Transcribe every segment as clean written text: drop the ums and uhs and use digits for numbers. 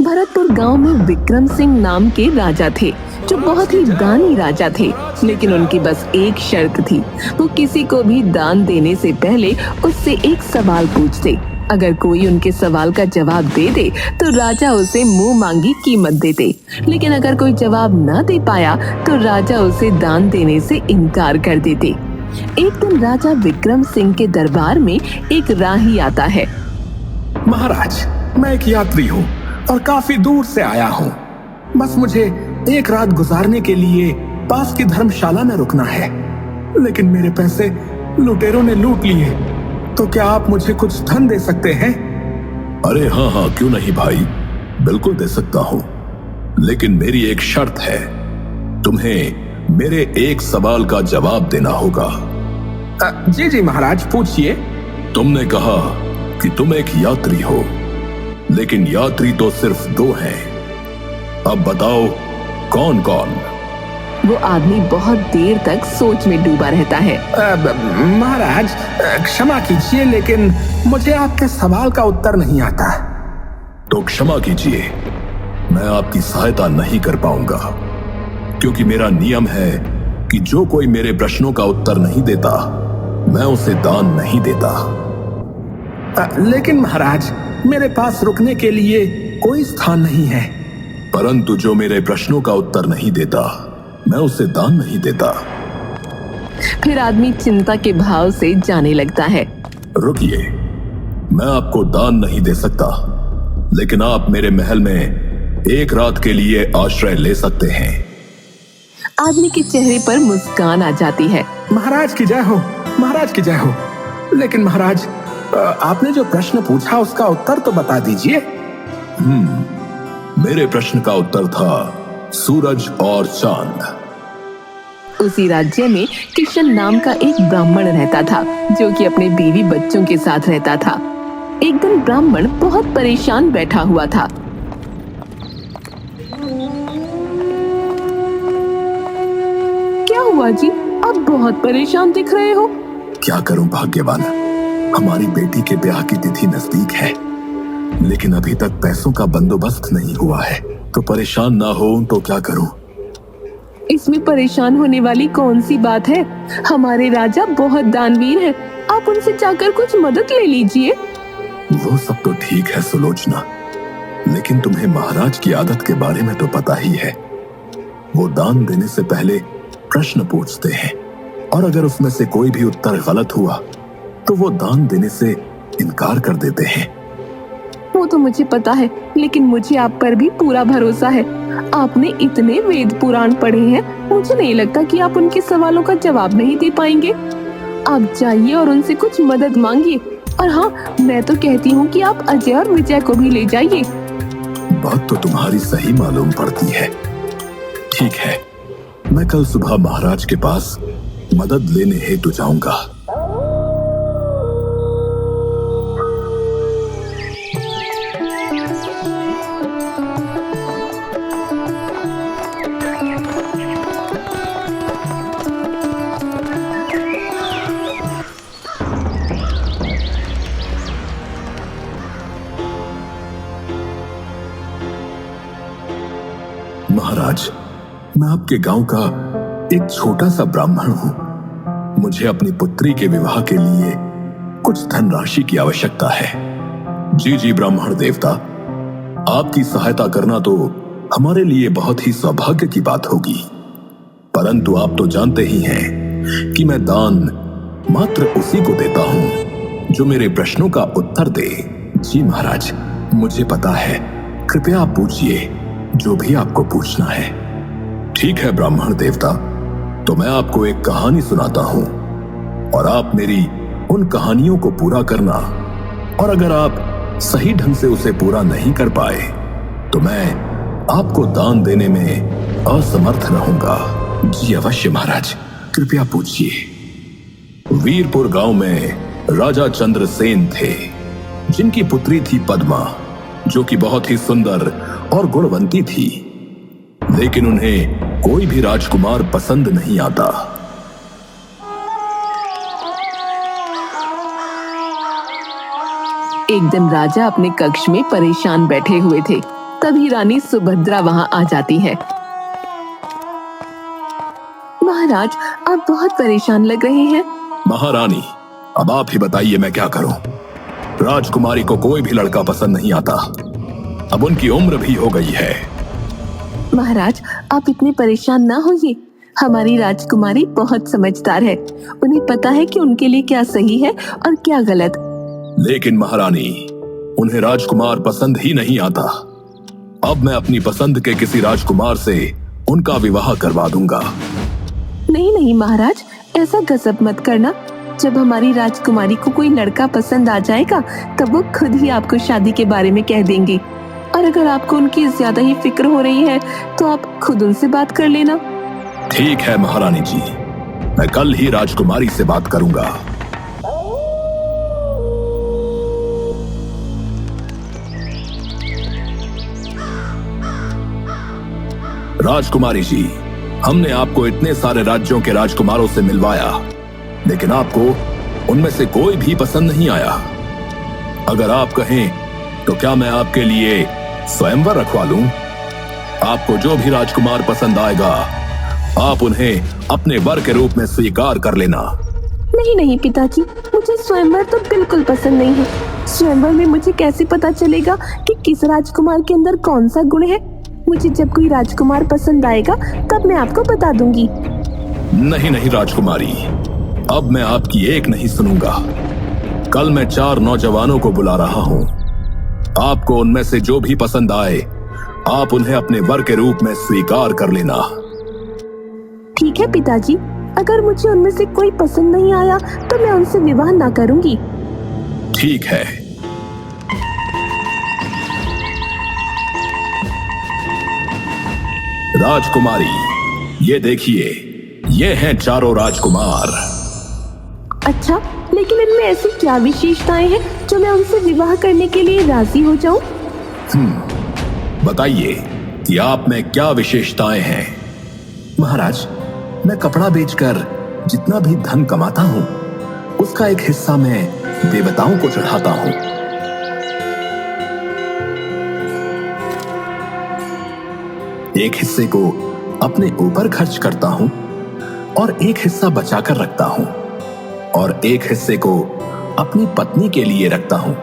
भरतपुर गांव में विक्रम सिंह नाम के राजा थे, जो बहुत ही दानी राजा थे। लेकिन उनकी बस एक शर्त थी, वो किसी को भी दान देने से पहले उससे एक सवाल पूछते। अगर कोई उनके सवाल का जवाब दे दे तो राजा उसे मुंह मांगी कीमत देते, लेकिन अगर कोई जवाब न दे पाया तो राजा उसे दान देने से इनकार कर देते। एक दिन राजा विक्रम सिंह के दरबार में एक राही आता है। महाराज, मैं एक यात्री हूँ और काफी दूर से आया हूँ। बस मुझे एक रात गुजारने के लिए पास की धर्मशाला में रुकना है, लेकिन मेरे पैसे लुटेरों ने लूट लिए। तो क्या आप मुझे कुछ धन दे सकते हैं? अरे हाँ, क्यों नहीं भाई, बिल्कुल दे सकता हूँ, लेकिन मेरी एक शर्त है। तुम्हें मेरे एक सवाल का जवाब देना होगा। जी महाराज, पूछिए। तुमने कहा कि तुम एक यात्री हो, लेकिन यात्री तो सिर्फ 2 हैं। अब बताओ कौन कौन? वो आदमी बहुत देर तक सोच में डूबा रहता है। महाराज, क्षमा कीजिए, लेकिन मुझे आपके सवाल का उत्तर नहीं आता। तो क्षमा कीजिए, मैं आपकी सहायता नहीं कर पाऊंगा, क्योंकि मेरा नियम है कि जो कोई मेरे प्रश्नों का उत्तर नहीं देता, मैं उसे दान नहीं देता। लेकिन महाराज, मेरे पास रुकने के लिए कोई स्थान नहीं है। परंतु जो मेरे प्रश्नों का उत्तर नहीं देता, मैं उसे दान नहीं देता। फिर आदमी चिंता के भाव से जाने लगता है। रुकिए, मैं आपको दान नहीं दे सकता, लेकिन आप मेरे महल में एक रात के लिए आश्रय ले सकते हैं। आदमी के चेहरे पर मुस्कान आ जाती है। महाराज की जय हो, महाराज की जय हो। लेकिन महाराज, आपने जो प्रश्न पूछा उसका उत्तर तो बता दीजिए। मेरे प्रश्न का उत्तर था सूरज और चांद। उसी राज्य में किशन नाम का एक ब्राह्मण रहता था, जो कि अपने बीवी बच्चों के साथ रहता था। एक दिन ब्राह्मण बहुत परेशान बैठा हुआ था। क्या हुआ जी, आप बहुत परेशान दिख रहे हो? क्या करूं भाग्यवान, हमारी बेटी के ब्याह की तिथि नजदीक है, लेकिन अभी तक पैसों का बंदोबस्त नहीं हुआ है। तो परेशान ना हो तो क्या करूं? इसमें परेशान होने वाली कौन सी बात है? हमारे राजा बहुत दानवीर हैं, आप उनसे जाकर कुछ मदद ले लीजिए। वो सब तो ठीक है सुलोचना, लेकिन तुम्हें महाराज की आदत के बारे में तो पता ही है। वो दान देने से पहले प्रश्न पूछते हैं, और अगर उसमें से कोई भी उत्तर गलत हुआ तो वो दान देने से इनकार कर देते हैं। वो तो मुझे पता है, लेकिन मुझे आप पर भी पूरा भरोसा है। आपने इतने वेद पुराण पढ़े हैं, मुझे नहीं लगता कि आप उनके सवालों का जवाब नहीं दे पाएंगे। आप जाइए और उनसे कुछ मदद मांगिए। और हाँ, मैं तो कहती हूँ कि आप अजय और विजय को भी ले जाइए। बात तो तुम्हारी सही मालूम पड़ती है। ठीक है, मैं कल सुबह महाराज के पास मदद लेने हेतु जाऊंगा। महाराज, मैं आपके गांव का एक छोटा सा ब्राह्मण हूं। मुझे अपनी पुत्री के विवाह के लिए कुछ धनराशि की आवश्यकता है। जी ब्राह्मण देवता, आपकी सहायता करना तो हमारे लिए बहुत ही सौभाग्य की बात होगी। परंतु आप तो जानते ही हैं कि मैं दान मात्र उसी को देता हूं जो मेरे प्रश्नों का उत्तर दे। जी महाराज, मुझे पता है। कृपया आप पूछिए जो भी आपको पूछना है। ठीक है ब्राह्मण देवता, तो मैं आपको एक कहानी सुनाता हूं, और आप मेरी उन कहानियों को पूरा करना। और अगर आप सही ढंग से उसे पूरा नहीं कर पाए तो मैं आपको दान देने में असमर्थ रहूंगा। जी अवश्य महाराज, कृपया पूछिए। वीरपुर गांव में राजा चंद्रसेन थे, जिनकी पुत्री थी पद्मा, जो कि बहुत ही सुंदर और गुणवंती थी। लेकिन उन्हें कोई भी राजकुमार पसंद नहीं आता। एक दिन राजा अपने कक्ष में परेशान बैठे हुए थे। तभी रानी सुभद्रा वहां आ जाती है। महाराज, आप बहुत परेशान लग रहे हैं। महारानी, अब आप ही बताइए मैं क्या करूं। राजकुमारी को कोई भी लड़का पसंद नहीं आता। अब उनकी उम्र भी हो गई है। महाराज, आप इतने परेशान ना होइए। हमारी राजकुमारी बहुत समझदार है। उन्हें पता है कि उनके लिए क्या सही है और क्या गलत। लेकिन महारानी, उन्हें राजकुमार पसंद ही नहीं आता। अब मैं अपनी पसंद के किसी राजकुमार से उनका विवाह करवा दूंगा। नहीं नहीं महाराज, ऐसा गजब मत करना। जब हमारी राजकुमारी को कोई लड़का पसंद आ जाएगा तब वो खुद ही आपको शादी के बारे में कह देंगी। और अगर आपको उनकी ज्यादा ही फिक्र हो रही है तो आप खुद उनसे बात कर लेना। ठीक है महारानी जी, मैं कल ही राजकुमारी से बात करूंगा। राजकुमारी जी, हमने आपको इतने सारे राज्यों के राजकुमारों से मिलवाया, लेकिन आपको उनमें से कोई भी पसंद नहीं आया। अगर आप कहें तो क्या मैं आपके लिए स्वयंवर रखवा लूं? आपको जो भी राजकुमार पसंद आएगा आप उन्हें अपने वर के रूप में स्वीकार कर लेना। नहीं नहीं पिताजी, मुझे स्वयंवर तो बिल्कुल पसंद नहीं है। स्वयंवर में मुझे कैसे पता चलेगा कि किस राजकुमार के अंदर कौन सा गुण है? मुझे जब कोई राजकुमार पसंद आएगा तब मैं आपको बता दूंगी। नहीं नहीं राजकुमारी, अब मैं आपकी एक नहीं सुनूंगा। कल मैं 4 नौजवानों को बुला रहा हूँ। आपको उनमें से जो भी पसंद आए आप उन्हें अपने वर के रूप में स्वीकार कर लेना। ठीक है पिताजी, अगर मुझे उनमें से कोई पसंद नहीं आया तो मैं उनसे विवाह ना करूंगी। ठीक है। राजकुमारी, ये देखिए, ये हैं 4 राजकुमार। अच्छा, लेकिन इनमें ऐसी क्या विशेषताएं हैं जो मैं उनसे विवाह करने के लिए राजी हो जाऊं? बताइए कि आप में क्या विशेषताएं हैं। महाराज, मैं कपड़ा बेचकर जितना भी धन कमाता हूँ उसका एक हिस्सा मैं देवताओं को चढ़ाता हूँ। एक हिस्से को अपने ऊपर खर्च करता हूँ और एक हिस्सा बचाकर रखता हूँ और एक हिस्से को अपनी पत्नी के लिए रखता हूँ।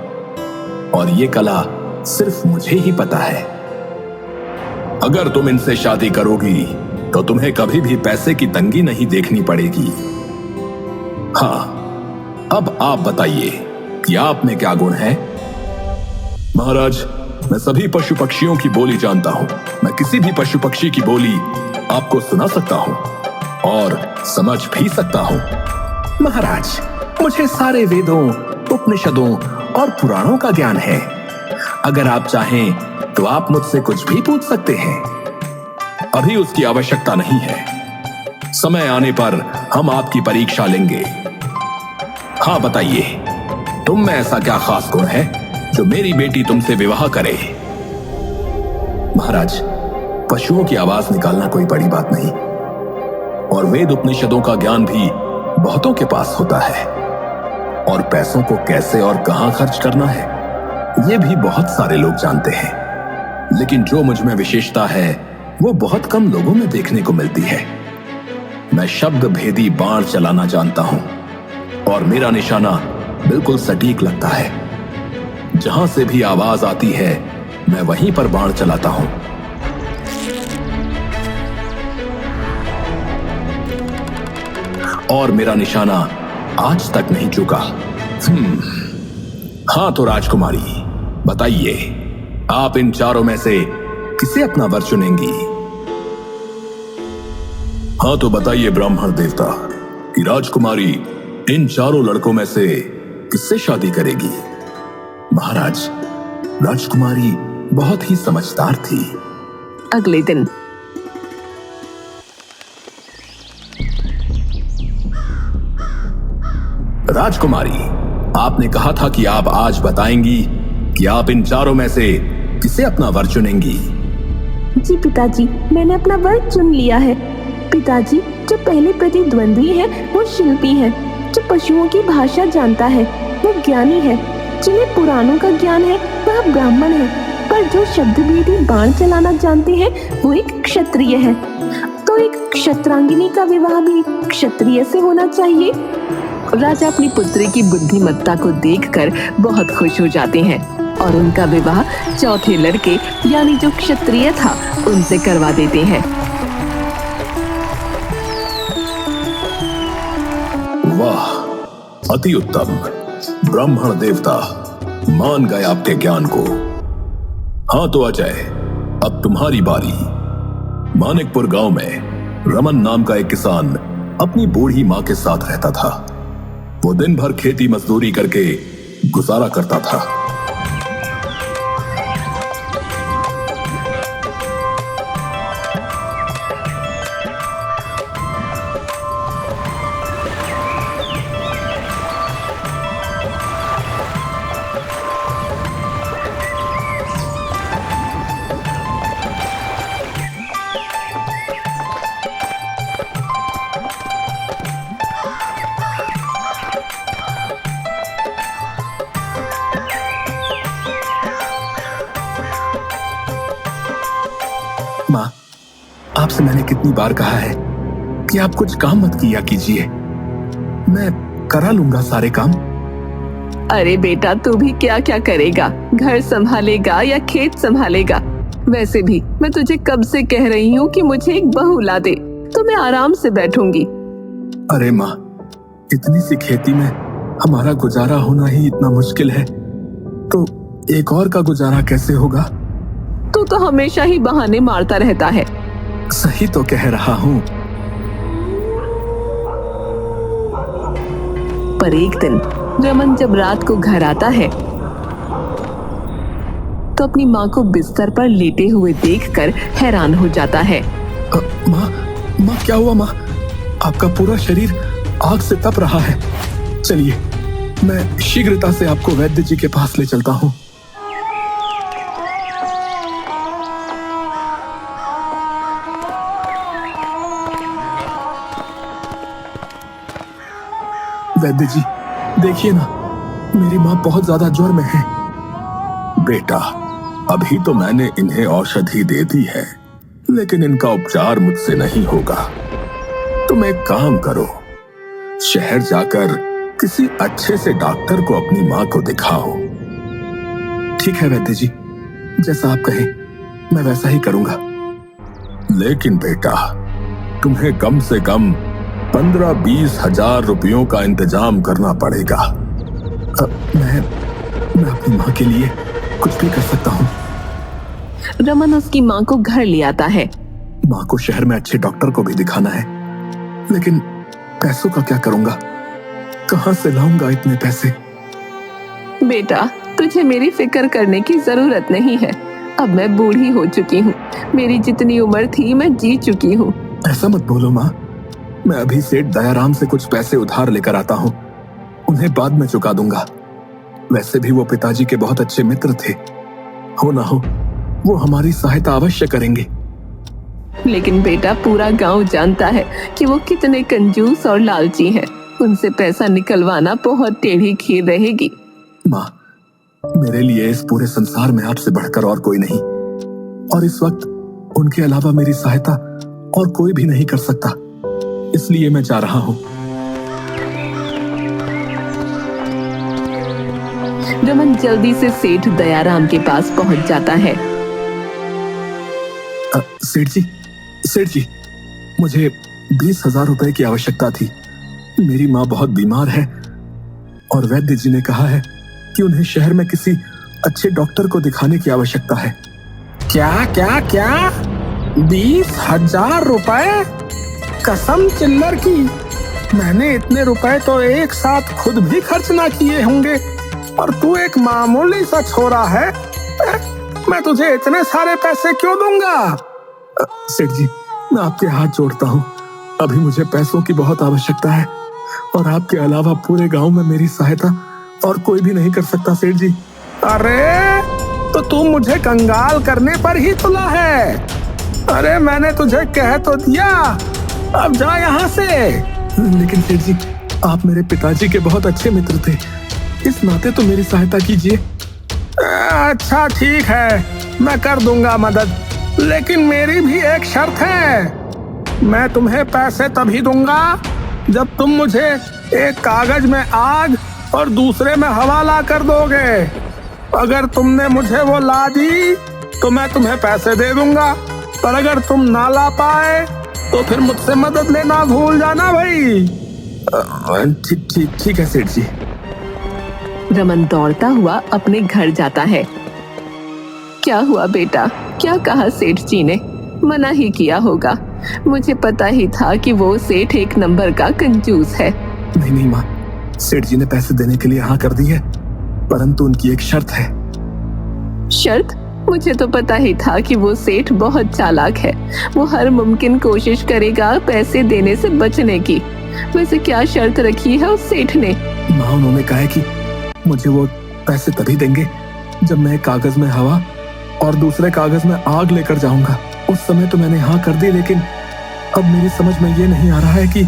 और ये कला सिर्फ मुझे ही पता है। अगर तुम इनसे शादी करोगी तो तुम्हें कभी भी पैसे की तंगी नहीं देखनी पड़ेगी। हाँ, अब आप बताइए कि आप में क्या गुण है। महाराज, मैं सभी पशु पक्षियों की बोली जानता हूं। मैं किसी भी पशु पक्षी की बोली आपको सुना सकता हूं और समझ भी सकता हूं। महाराज, मुझे सारे वेदों, उपनिषदों और पुराणों का ज्ञान है। अगर आप चाहें तो आप मुझसे कुछ भी पूछ सकते हैं। अभी उसकी आवश्यकता नहीं है। समय आने पर हम आपकी परीक्षा लेंगे। हाँ बताइए, तुम में ऐसा क्या खास गुण है जो मेरी बेटी तुमसे विवाह करे। महाराज, पशुओं की आवाज निकालना कोई बड़ी बात नहीं और वेद उपनिषदों का ज्ञान भी बहुतों के पास होता है। और पैसों को कैसे और कहां खर्च करना है ये भी बहुत सारे लोग जानते हैं। लेकिन जो मुझ में विशेषता है वो बहुत कम लोगों में देखने को मिलती है। मैं शब्द भेदी बाण चलाना जानता हूं और मेरा निशाना बिल्कुल सटीक लगता है। जहां से भी आवाज आती है मैं वहीं पर बाण चलाता हूं। और मेरा निशाना आज तक नहीं चुका। हाँ तो राजकुमारी, बताइए, आप इन 4 में से किसे अपना वर चुनेंगी। हाँ तो बताइए ब्राह्मण देवता कि राजकुमारी इन 4 लड़कों में से किससे शादी करेगी। महाराज, राजकुमारी बहुत ही समझदार थी। अगले दिन राजकुमारी, आपने कहा था कि आप आज बताएंगी कि आप इन 4 में से किसे अपना वर चुनेंगी। जी पिताजी, मैंने अपना वर चुन लिया है। पिताजी, जो पहले प्रतिद्वंद्वी है वो शिल्पी है। जो पशुओं की भाषा जानता है वो ज्ञानी है। जिन्हें पुराणों का ज्ञान है वह ब्राह्मण है। पर जो शब्दभेदी बाण चलाना जानते हैं वो एक क्षत्रिय है, तो एक क्षत्रांगिनी का विवाह भी क्षत्रिय से होना चाहिए। राजा अपनी पुत्री की बुद्धिमत्ता को देखकर बहुत खुश हो जाते हैं और उनका विवाह चौथे लड़के यानी जो क्षत्रिय था उनसे करवा देते हैं। वाह, अति उत्तम। ब्राह्मण देवता मान गए आपके ज्ञान को। हाँ तो अजय, अब तुम्हारी बारी। मानिकपुर गांव में रमन नाम का एक किसान अपनी बूढ़ी मां के साथ रहता था। वो दिन भर खेती मजदूरी करके गुजारा करता था। माँ, आपसे मैंने कितनी बार कहा है कि आप कुछ काम मत किया कीजिए, मैं करा लूंगा सारे काम। अरे बेटा, तू भी क्या क्या करेगा? घर संभालेगा या खेत संभालेगा? वैसे भी मैं तुझे कब से कह रही हूँ कि मुझे एक बहू ला दे, तो मैं आराम से बैठूंगी। अरे माँ, इतनी सी खेती में हमारा गुजारा होना ही इतना मुश्किल है, तो एक और का गुजारा कैसे होगा? तू तो हमेशा ही बहाने मारता रहता है। सही तो कह रहा हूँ। पर एक दिन रमन जब रात को घर आता है तो अपनी माँ को बिस्तर पर लेटे हुए देखकर हैरान हो जाता है। माँ क्या हुआ माँ? आपका पूरा शरीर आग से तप रहा है। चलिए, मैं शीघ्रता से आपको वैद्य जी के पास ले चलता हूँ। वैद्य जी, देखिए ना, मेरी माँ बहुत ज्यादा ज्वर में है। बेटा, अभी तो मैंने इन्हें औषधि दे दी है, लेकिन इनका उपचार मुझसे नहीं होगा। तुम एक काम करो, शहर जाकर किसी अच्छे से डॉक्टर को अपनी माँ को दिखाओ। ठीक है वैद्य जी, जैसा आप कहें मैं वैसा ही करूंगा। लेकिन बेटा, तुम्हें कम से कम 15-20 हजार रुपयों का इंतजाम करना पड़ेगा। मैं अपनी माँ के लिए कुछ भी कर सकता हूँ। रमन उसकी माँ को घर ले आता है। माँ को शहर में अच्छे डॉक्टर को भी दिखाना है, लेकिन पैसों का क्या करूंगा? कहाँ से लाऊंगा इतने पैसे? बेटा, तुझे मेरी फिक्र करने की जरूरत नहीं है। अब मैं बूढ़ी हो चुकी हूँ। मेरी जितनी उम्र थी मैं जी चुकी हूँ। ऐसा मत बोलो माँ, मैं अभी सेठ दयाराम से कुछ पैसे उधार लेकर आता हूँ, उन्हें बाद में चुका दूंगा। वैसे भी वो पिताजी के बहुत अच्छे मित्र थे, हो ना हो वो हमारी सहायता अवश्य करेंगे। लेकिन बेटा, पूरा गांव जानता है कि वो कितने कंजूस और लालची हैं। उनसे पैसा निकलवाना बहुत टेढ़ी खीर रहेगी। माँ, मेरे लिए इस पूरे संसार में आपसे बढ़कर और कोई नहीं, और इस वक्त उनके अलावा मेरी सहायता और कोई भी नहीं कर सकता, इसलिए मैं जा रहा हूं। रमन जल्दी से सेठ दयाराम के पास पहुंच जाता है। सेठ जी, मुझे 20,000 रुपए की आवश्यकता थी। मेरी माँ बहुत बीमार है और वैद्य जी ने कहा है कि उन्हें शहर में किसी अच्छे डॉक्टर को दिखाने की आवश्यकता है। क्या क्या क्या? 20,000 रुपए? कसम चिल्लर की, मैंने इतने रुपए तो एक साथ खुद भी खर्च ना किए होंगे, और तू एक मामूली सा छोरा है। मैं तुझे इतने सारे पैसे क्यों दूंगा? सेठ जी, मैं आपके हाथ जोड़ता हूँ, अभी मुझे पैसों की बहुत आवश्यकता है, और आपके अलावा पूरे गांव में मेरी सहायता और कोई भी नहीं कर सकता सेठ जी। अरे तो तू मुझे कंगाल करने पर ही तुला है? अरे मैंने तुझे कह तो दिया, अब जा यहाँ से। लेकिन सेठ जी, आप मेरे पिताजी के बहुत अच्छे मित्र थे, इस नाते तो मेरी सहायता कीजिए। अच्छा ठीक है, मैं कर दूंगा मदद, लेकिन मेरी भी एक शर्त है। मैं तुम्हें पैसे तभी दूंगा जब तुम मुझे एक कागज में आग और दूसरे में हवा ला कर दोगे। अगर तुमने मुझे वो ला दी तो मैं तुम्हें पैसे दे दूंगा, पर अगर तुम ना ला पाए तो फिर मुझसे मदद लेना भूल जाना भाई। ठीक है सेठ जी। रमन दौड़ता हुआ अपने घर जाता है। क्या हुआ बेटा, क्या कहा सेठ जी ने? मना ही किया होगा, मुझे पता ही था कि वो सेठ एक नंबर का कंजूस है। नहीं माँ, सेठ जी ने पैसे देने के लिए हाँ कर दी है, परंतु उनकी एक शर्त है। शर्त? मुझे तो पता ही था कि वो सेठ बहुत चालाक है। वो हर मुमकिन कोशिश करेगा पैसे देने से बचने की। वैसे क्या शर्त रखी है उस सेठ ने? माँ, उन्होंने कहा है कि मुझे वो पैसे तभी देंगे जब मैं कागज में हवा और दूसरे कागज में आग लेकर जाऊंगा। उस समय तो मैंने हाँ कर दी, लेकिन अब मेरी समझ में ये नहीं आ रहा है कि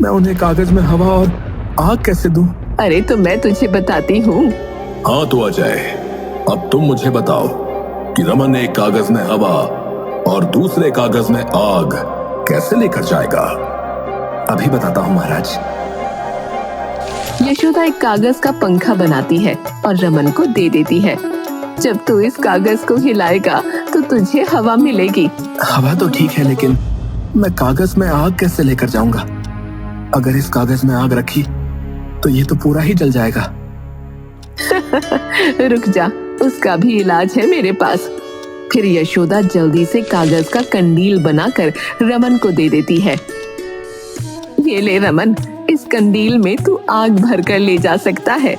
मैं उन्हें कागज में हवा और आग कैसे दूं। अरे तो मैं तुझे बताती हूँ। हाँ तो अजय, अब तुम मुझे बताओ कि रमन एक कागज में हवा और दूसरे कागज में आग कैसे लेकर जाएगा। अभी बताता हूँ महाराज। यशोदा एक कागज का पंखा बनाती है और रमन को दे देती है। जब तू इस कागज को हिलाएगा तो तुझे हवा मिलेगी। हवा तो ठीक है, लेकिन मैं कागज में आग कैसे लेकर जाऊंगा? अगर इस कागज में आग रखी तो ये तो पूरा ही जल जाएगा। रुक जा, उसका भी इलाज है मेरे पास। फिर यशोदा जल्दी से कागज का कंडील बनाकर रमन को दे देती है। ये ले रमन, इस कंडील में तू आग भर कर ले जा सकता है।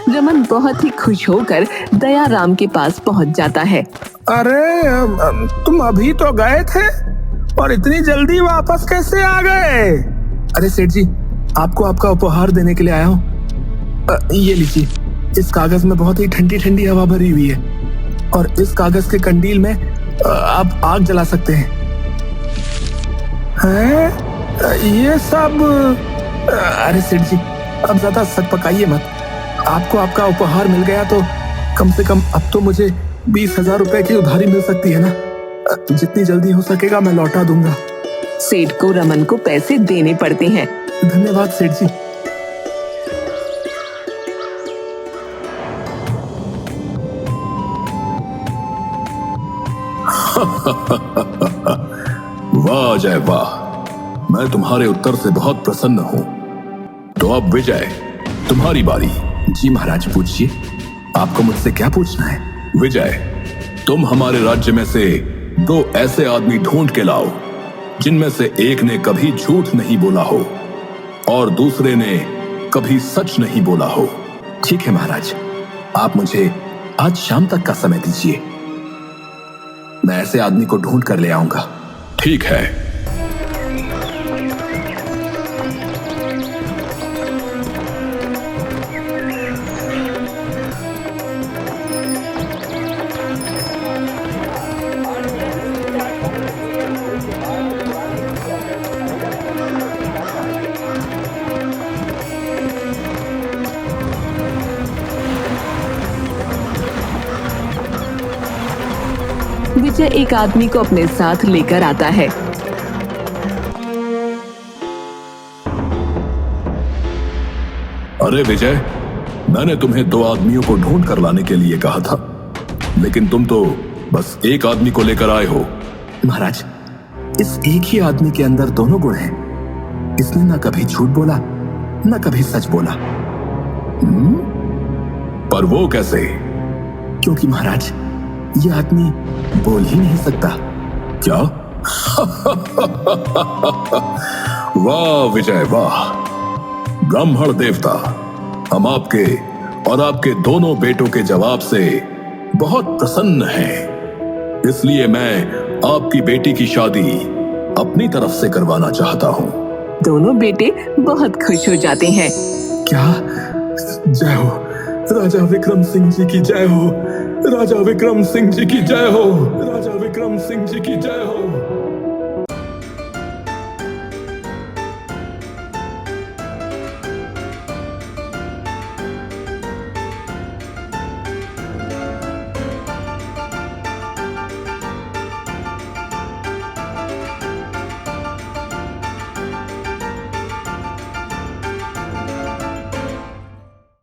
रमन बहुत ही खुश होकर दयाराम के पास पहुंच जाता है। अरे तुम अभी तो गए थे और इतनी जल्दी वापस कैसे आ गए? अरे सेठ जी, आपको आपका उपहार देने के लिए आया हूँ। ये लीजिए, इस कागज में बहुत ही ठंडी ठंडी हवा भरी हुई है और इस कागज के कंडील में आप आग जला सकते हैं। ये सब? अरे सेठ जी, अब ज्यादा सक पकाइए मत। आपको आपका उपहार मिल गया तो कम से कम अब तो मुझे 20,000 रुपए की उधारी मिल सकती है ना। जितनी जल्दी हो सकेगा मैं लौटा दूंगा। सेठ को रमन को पैसे देने पड़ते हैं। धन्यवाद सेठ जी। वाह अजय वाह, मैं तुम्हारे उत्तर से बहुत प्रसन्न हूं। तो अब विजय, तुम्हारी बारी। जी महाराज, पूछिए, आपको मुझसे क्या पूछना है? विजय, तुम हमारे राज्य में से 2 ऐसे आदमी ढूंढ के लाओ जिनमें से एक ने कभी झूठ नहीं बोला हो और दूसरे ने कभी सच नहीं बोला हो। ठीक है महाराज, आप मुझे आज शाम तक का समय दीजिए, मैं ऐसे आदमी को ढूंढ कर ले आऊंगा। ठीक है। विजय एक आदमी को अपने साथ लेकर आता है। अरे विजय, मैंने तुम्हें 2 आदमियों को ढूंढ कर लाने के लिए कहा था, लेकिन तुम तो बस एक आदमी को लेकर आए हो। महाराज, इस एक ही आदमी के अंदर दोनों गुण हैं। इसने ना कभी झूठ बोला, ना कभी सच बोला। पर वो कैसे? क्योंकि महाराज, ये आदमी बोल ही नहीं सकता। क्या? वाह विजय वाह, ब्राह्मण देवता, हम आपके और आपके दोनों बेटों के जवाब से बहुत प्रसन्न हैं। इसलिए मैं आपकी बेटी की शादी अपनी तरफ से करवाना चाहता हूँ। दोनों बेटे बहुत खुश हो जाते हैं। क्या? जय हो राजा विक्रम सिंह जी की जय हो, राजा विक्रम सिंह जी की जय हो, राजा विक्रम सिंह जी की जय हो।